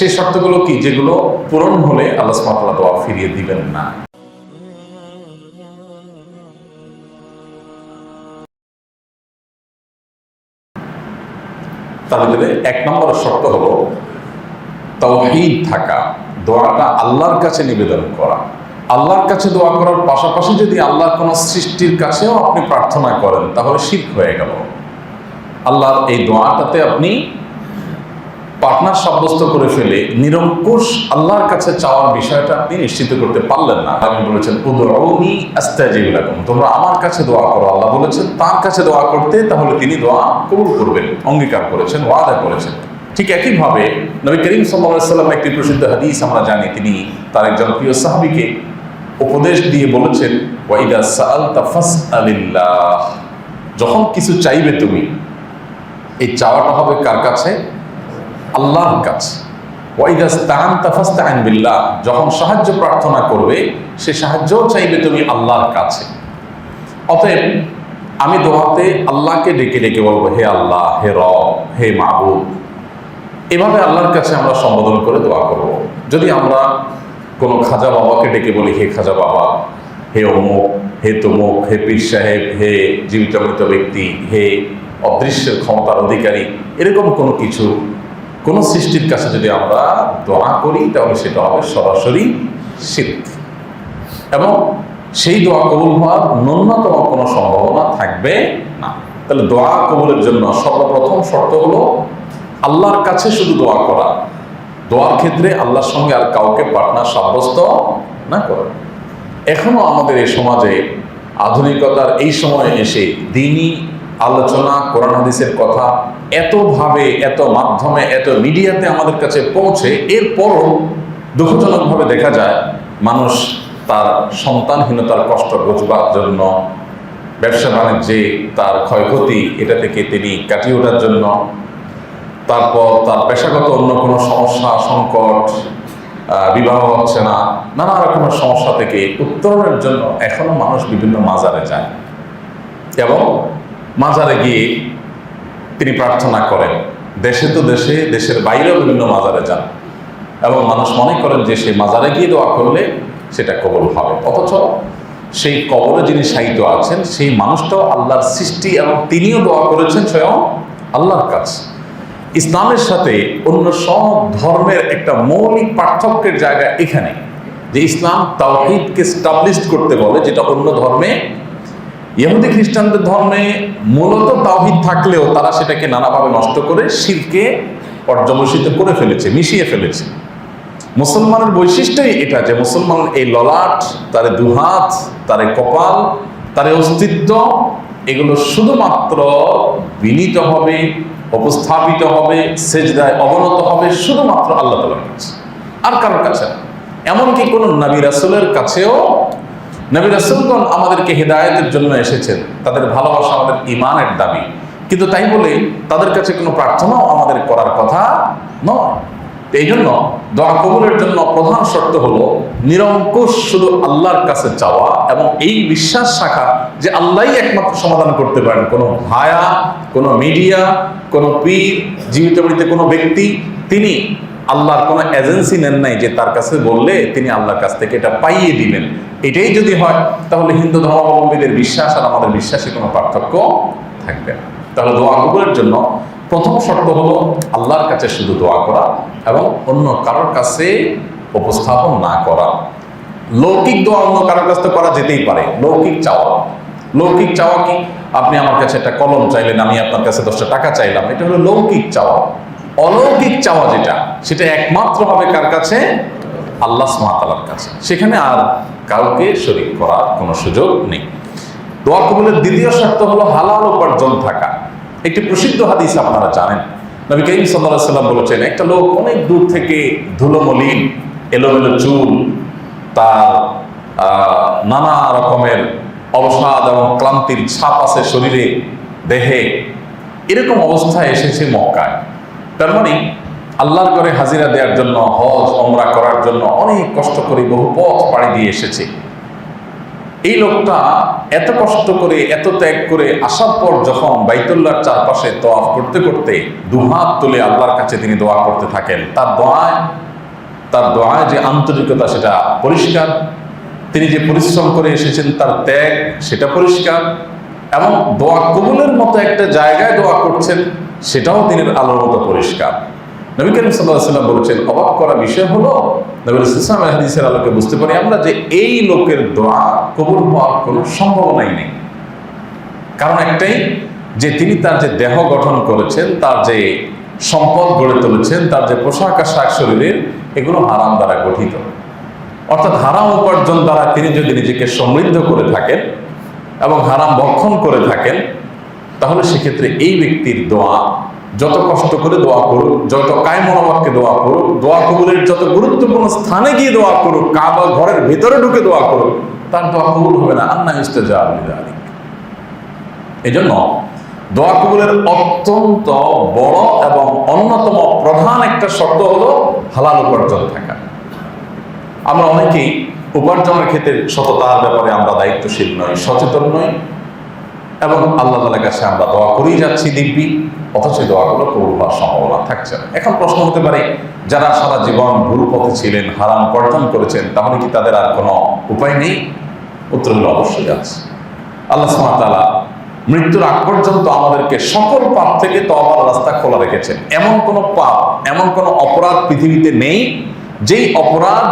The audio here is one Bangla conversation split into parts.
সেই শর্তগুলো কি, যেগুলো পূরণ হলে আল্লাহ সুবহানাহু ওয়া তাআলা দোয়া ফিরিয়ে দিবেন না? তার ভিতরে 1 নম্বরের শর্ত হলো তাওহীদ থাকা, দোয়াটা আল্লাহর কাছে নিবেদন করা। আল্লাহর কাছে দোয়া করার পাশাপাশি যদি আল্লাহর কোনো সৃষ্টির কাছেও আপনি প্রার্থনা করেন তাহলে শিরক হয়ে গেল। আল্লাহর এই দোয়াটাতে আপনি পার্টনার সাব্যস্ত করে ফেলে নিরঙ্কুশ আল্লাহর কাছে চাওয়ার বিষয়টা আপনি নিশ্চিত করতে পারলেন না। আপনি বলেছেন উদউনি আস্তাজিব লাকুম, তোমরা আমার কাছে দোয়া করো। আল্লাহ বলেছেন তার কাছে দোয়া করতে, তাহলে তিনি দোয়া কবুল করবেন, অঙ্গীকার করেছেন, ওয়াদা করেছেন। ঠিক একইভাবে নবী করিম সাল্লাল্লাহু আলাইহি ওয়াসাল্লাম একটি প্রসিদ্ধ হাদিস আমরা জানি, তিনি তার একজন প্রিয় সাহাবীকে উপদেশ দিয়ে বলেছেন ওয়া ইযা সাআলতা ফাসআলিল্লাহ, যখন কিছু চাইবে তুমি, এই চাওয়াটা হবে কার কাছে? আল্লাহর কাছে। ওয়া ইযা ইসতাআনতা ফাসতাইন বিল্লাহ, যখন সাহায্য প্রার্থনা করবে সে সাহায্যও চাইবে তুমি আল্লাহর কাছে। অতএব আমি দোয়াতে আল্লাহকে ডেকে ডেকে বলবো হে আল্লাহ, হে রব, হে মাবুদ। এভাবে আল্লাহর কাছে আমরা সম্বোধন করে দোয়া করব। যদি আমরা কোনো খাজা বাবাকে ডেকে বলি হে খাজা বাবা, হে অমুক, হে তমুক, হে পীর সাহেব, হে জীবিত মৃত ব্যক্তি, হে অদৃশ্যের ক্ষমতার অধিকারী, এরকম কোনো কিছু, কোনো সৃষ্টির কাছে যদি আমরা দোয়া করি তাহলে সেটা হবে সরাসরি শিরক, এবং সেই দোয়া কবুল হওয়ার ন্যূনতম কোনো সম্ভাবনা থাকবে না। তাহলে দোয়া কবুলের জন্য সর্বপ্রথম শর্ত হলো আল্লাহর কাছে শুধু দোয়া করা, দোয়ার ক্ষেত্রে আল্লাহর সঙ্গে আর কাউকে পার্টনার সাব্যস্ত না করা। এখনো আমাদের এই সমাজে আধুনিকতার এই সময়ে এসে দ্বীনি আলোচনা, কোরআন হাদিসের কথা এতভাবে, এত মাধ্যমে, এত মিডিয়াতে আমাদের কাছে পৌঁছে, এরপরও দুঃখজনকভাবে দেখা যায় মানুষ তার সন্তানহীনতার কষ্ট ঘোচবার জন্য, ব্যবসা বাণিজ্যে তার ক্ষয়ক্ষতি, এটা থেকে তিনি কাটিয়ে ওঠার জন্য, তারপর তার পেশাগত অন্য কোনো সমস্যা, সংকট, বিবাহ হচ্ছে না, নানা রকমের সমস্যা থেকে উত্তরণের জন্য এখনো মানুষ বিভিন্ন মাজারে যায় এবং মাজারে গিয়ে তিনি প্রার্থনা করেন। দেশে তো দেশে, দেশের বাইরেও বিভিন্ন মাজারে যান এবং মানুষ মনে করেন যে সেই মাজারে গিয়ে দোয়া করলে সেটা কবুল হবে। অথচ সেই কবরে যিনি শায়িত আছেন সেই মানুষটাও আল্লাহর সৃষ্টি এবং তিনিও দোয়া করেছেন স্বয়ং আল্লাহর কাছে। ইসলামের সাথে অন্য সব ধর্মের একটা মৌলিক পার্থক্যের জায়গা এখানে, যে ইসলাম তাওহীদকে স্টাবলিশ করতে বলে, যেটা অন্য ধর্মে, ইহুদি খ্রিস্টানদের ধর্মে মূলত তাওহীদ থাকলেও তারা সেটাকে নানাভাবে নষ্ট করে শিরকে পর্যবসিত করে ফেলেছে, মিশিয়ে ফেলেছে। মুসলমানের বৈশিষ্ট্যই এটা যে মুসলমান এই ললাট, তার দুহাত, তার কপাল, তার অস্তিত্ব, এগুলো শুধুমাত্র বিনীত হবে, উপস্থাপিত হবে, সেজদায় অবনত হবে শুধুমাত্র আল্লাহ তাআলার কাছে, আর কারোর কাছে না। এমনকি কোন নবী রাসূলের কাছেও, নবী রাসূলগণ আমাদেরকে হেদায়েতের জন্য এসেছেন, তাদের ভালোবাসা আমাদের ঈমানের দাবি, কিন্তু তাই বলে তাদের কাছে কোনো প্রার্থনাও আমাদের করার কথা নয়। এই জন্য দোয়া কবুলের জন্য প্রধান শর্ত হলো নিরঙ্কুশ শুধু আল্লাহর কাছে চাওয়া এবং এই বিশ্বাস রাখা যে আল্লাহই একমাত্র সমাধান করতে পারেন। কোনো ভায়া, কোনো মিডিয়া, কোনো পীর, জীবিত মৃত কোনো ব্যক্তি, তিনি আল্লাহর কোনো এজেন্সি নেন নাই যে তার কাছে বললে তিনি আল্লাহর কাছ থেকে এটা পাইয়ে দিবেন। এটাই যদি হয় তাহলে হিন্দু ধর্মাবলম্বীদের বিশ্বাস আর আমাদের বিশ্বাসে কোনো পার্থক্য থাকবে না। তাহলে দোয়া কবুলের জন্য প্রথম শর্ত হলো আল্লাহর কাছে শুধু দোয়া করা এবং অন্য কারোর কাছে উপস্থাপন না করা। লৌকিক দোয়া অন্য কারোর কাছে করা যেতেই পারে, লৌকিক চাওয়া। লৌকিক চাওয়া কি? আপনি আমার কাছে একটা কলম চাইলেন, আমি আপনার কাছে 10টা টাকা চাইলাম, এটা হলো লৌকিক চাওয়া। অলৌকিক চাওয়া যেটা, সেটা একমাত্র হবে কার কাছে? আল্লাহ সুবহানাহু ওয়া তাআলার কাছে। সেখানে আর কাউকে শরীক করার কোনো সুযোগ নেই। দোয়া কবুলের দ্বিতীয় শর্ত হলো হালাল উপার্জন থাকা। একটি প্রসিদ্ধ হাদিস আপনারা জানেন, নবী করিম সাল্লাল্লাহু আলাইহি ওয়াসাল্লাম বলেছেন, একটা লোক অনেক দূর থেকে ধুলোমলিন, এলোমেলো চুল, তার নানা রকমের অবসাদ এবং ক্লান্তির ছাপ আছে শরীরে, দেহে, এরকম অবস্থায় এসেছে মক্কায়। তার মানে আল্লাহর ঘরে হাজিরা দেওয়ার জন্য, হজ ওমরা করার জন্য অনেক কষ্ট করে বহু পথ পাড়ি দিয়ে এসেছে। এই লোকটা এত কষ্ট করে এত ত্যাগ করে আসার পর যখন বাইতুল্লাহর চারপাশে তওয়াফ করতে করতে দুহাত তুলে আল্লাহর কাছে তিনি দোয়া করতে থাকেন, তার দোয়ায় যে আন্তরিকতা সেটা পরিষ্কার, তিনি যে পরিশ্রম করে এসেছেন তার ত্যাগ সেটা পরিষ্কার, এবং দোয়া কবুলের মতো একটা জায়গায় দোয়া করছেন সেটাও দিনের আলোর মতো পরিষ্কার। নবী করিম সাল্লাল্লাহু আলাইহি ওয়াসাল্লাম বলেছেন, অবাক করা বিষয় হলো নবী রাসূল হাদিসের আলোকে বুঝতে পারি আমরা যে এই লোকের দোয়া কবুল হওয়ার কোনো সম্ভাবনাই নেই। কারণ একটাই, যে তিনি তার যে দেহ গঠন করেছেন, তার যে সম্পদ গড়ে তুলেছেন, তার যে পোশাক আশাক শরীরের, এগুলো হারাম দ্বারা গঠিত। অর্থাৎ হারাম উপার্জন দ্বারা তিনি যদি নিজেকে সমৃদ্ধ করে থাকেন এবং হারাম ভক্ষণ করে থাকেন, তাহলে সেক্ষেত্রে এই ব্যক্তির দোয়া যত কষ্ট করে দোয়া করুক, যত কায়মনোবাক্যে দোয়া করুক, দোয়া কবুলের যত গুরুত্বপূর্ণ স্থানে গিয়ে দোয়া করুক, কাবা ঘরের ভেতরে ঢুকে দোয়া করুক, তার দোয়া কবুল হবে না। আন্না ইস্তেজাব লিযালিক। এই জন্য দোয়া কবুলের অত্যন্ত বড় এবং অন্যতম প্রধান একটা শর্ত হলো হালাল উপার্জন থাকা। আমরা অনেকেই উপার্জনের ক্ষেত্রে সততার ব্যাপারে আমরা দায়িত্বশীল নই, সচেতন নই, এবং আল্লাহ তাআলার কাছে আমরা দোয়া করেই যাচ্ছি দিব্যি, অথচ দোয়াগুলো কবুল হওয়ার সম্ভাবনা থাকছে না। এখন প্রশ্ন হতে পারে, যারা সারা জীবন ভুল পথে ছিলেন, হারাম উপার্জন করেছেন, তাহলে কি তাদের আর কোনো উপায় নেই? উত্তর হলো অবশ্যই আছে। আল্লাহ সুবহানাহু ওয়া তাআলা মৃত্যুর আগ পর্যন্ত আমাদেরকে সকল পাপ থেকে তওবার রাস্তা খোলা রেখেছেন। এমন কোনো পাপ, এমন কোনো অপরাধ পৃথিবীতে নেই যেই অপরাধ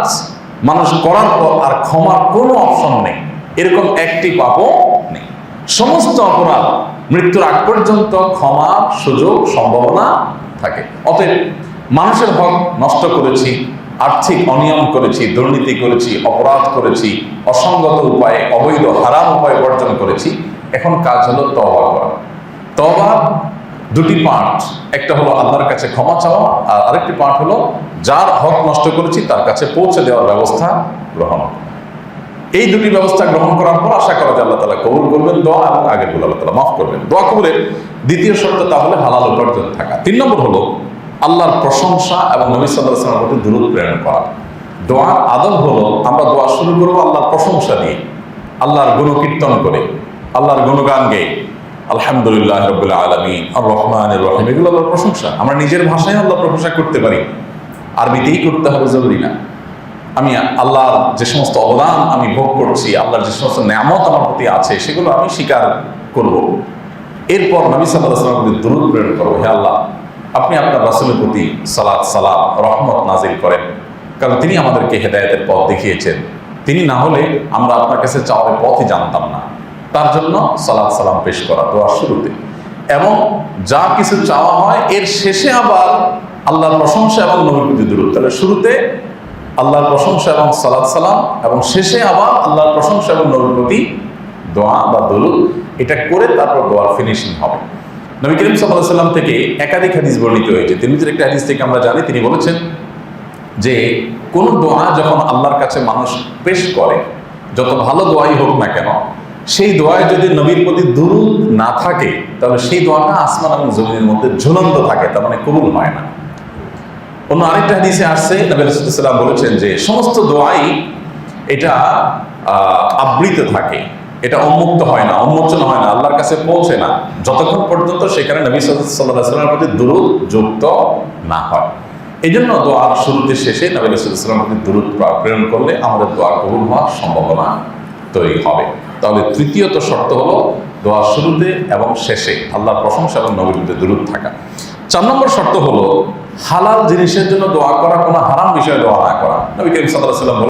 মানুষ করার পর আর ক্ষমার কোনো অপশন নেই, এরকম একটি পাপও নেই। সমস্ত অপরাধ মৃত্যুর আগ পর্যন্ত ক্ষমার সুযোগ সম্ভাবনা থাকে। অতএব মানুষের হক নষ্ট করেছি, আর্থিক অনিয়ম করেছি, দুর্নীতি করেছি, অপরাধ করেছি, অসঙ্গত উপায়ে অবৈধ হারাম উপায়ে অর্জন করেছি, এখন কাজ হলো তওবা করা। তওবা দুটি পার্ট, একটা হলো আল্লাহর কাছে ক্ষমা চাওয়া, আর আরেকটি পার্ট হলো যার হক নষ্ট করেছি তার কাছে পৌঁছে দেওয়ার ব্যবস্থা গ্রহণ। এই দুটি ব্যবস্থা গ্রহণ করার পর আশা করা যায় আল্লাহ তাআলা কবুল করবেন দোয়া, এবং আগের গুলো আল্লাহ তাআলা মাফ করবেন। দোয়া কবুলের দ্বিতীয় শর্ত তাহলে হালাল উপার্জন থাকা। 3 নম্বর হলো আল্লাহর প্রশংসা এবং নবী সাল্লাল্লাহু আলাইহি ওয়াসাল্লামের প্রতি দুরূদ প্রেরণ করা। দোয়ার আদব হলো আমরা দোয়া শুরু করবো আল্লাহর প্রশংসা দিয়ে, আল্লাহর গুণকীর্তন করে, আল্লাহর গুণগান গেয়ে, আলহামদুলিল্লাহ রাব্বিল আলামিন আর রহমানির রহিম, এগুলো আল্লাহর প্রশংসা। আমরা নিজের ভাষায় আল্লাহর প্রশংসা করতে পারি, আরবিতেই করতে হবে জরুরি না। আমি আল্লাহর যে সমস্ত অবদান আমি ভোগ করছি, আল্লাহর যে সমস্ত নিয়ামত আমার প্রতি আছে, সেগুলো আমি স্বীকার করব। এরপর নবী সাল্লাল্লাহু আলাইহি ওয়াসাল্লামের প্রতি দুরূদ প্রেরণ করব। হে আল্লাহ, আপনি আপনার রাসূলের প্রতি সালাত সালাম রহমত নাজিল করেন, কারণ তিনি আমাদেরকে হেদায়েতের পথ দেখিয়েছেন। তিনি না হলে আমরা আপনার কাছে চাওয়ার পথই জানতাম না। তার জন্য সালাত সালাম পেশ করা দোয়ার শুরুতে, এবং যা কিছু চাওয়া হয় এর শেষে আবার আল্লাহর প্রশংসা এবং নবীর প্রতি দুরূদ। তাহলে শুরুতে আল্লাহর প্রশংসা এবং সালাত সালাম, এবং শেষে আবার আল্লাহর প্রশংসা এবং নবীর প্রতি দোয়া বা দুরূদ, এটা করে তারপর দোয়ার ফিনিশিং হবে। নবী করিম সাল্লাল্লাহু আলাইহি ওয়াসাল্লাম থেকে একাধিক হাদিস বর্ণিত হয়েছে। তিরমিজির একটা হাদিস থেকে আমরা জানি, তিনি বলেছেন যে কোন দোয়া যখন আল্লাহর কাছে মানুষ পেশ করে, যত ভালো দোয়াই হোক না কেন, সেই দোয়ায় যদি নবীর প্রতি দুরূদ না থাকে, তাহলে সেই দোয়াটা আসমান এবং জমিনের মধ্যে ঝুলন্ত থাকে, তার মানে কবুল হয় না। অন্য আরেকটা হাদিসে আসছে, নবী রাসূলুল্লাহ সাল্লাল্লাহু আলাইহি ওয়াসাল্লাম বলেছেন যে সমস্ত দোয়াই এটা আবৃত থাকে, এটা উন্মুক্ত হয় না, উন্মোচন হয় না, আল্লাহর কাছে পৌঁছে না, যতক্ষণ পর্যন্ত সেখানে নবী সাল্লাল্লাহু আলাইহি ওয়াসাল্লামের প্রতি দুরূদ যুক্ত না হয়। এই জন্য দোয়ার শুরুতে শেষে নবী রাসূলুল্লাহ সাল্লাল্লাহু আলাইহি ওয়াসাল্লামের প্রতি দুরূদ প্রেরণ করলে আমাদের দোয়া কবুল হওয়ার সম্ভাবনা তৈরি হবে। তাহলে তৃতীয়ত শর্ত হলো দোয়ার শুরুতে এবং শেষে আল্লাহর প্রশংসা এবং নবীর প্রতি দুরূদ থাকা। 4 নম্বর শর্ত হলো হালাল জিনিসের জন্য দোয়া করা, কোনো হারাম বিষয়ে দোয়া না করা। নবী করিম সাল্লাল্লাহু আলাইহি ওয়াসাল্লাম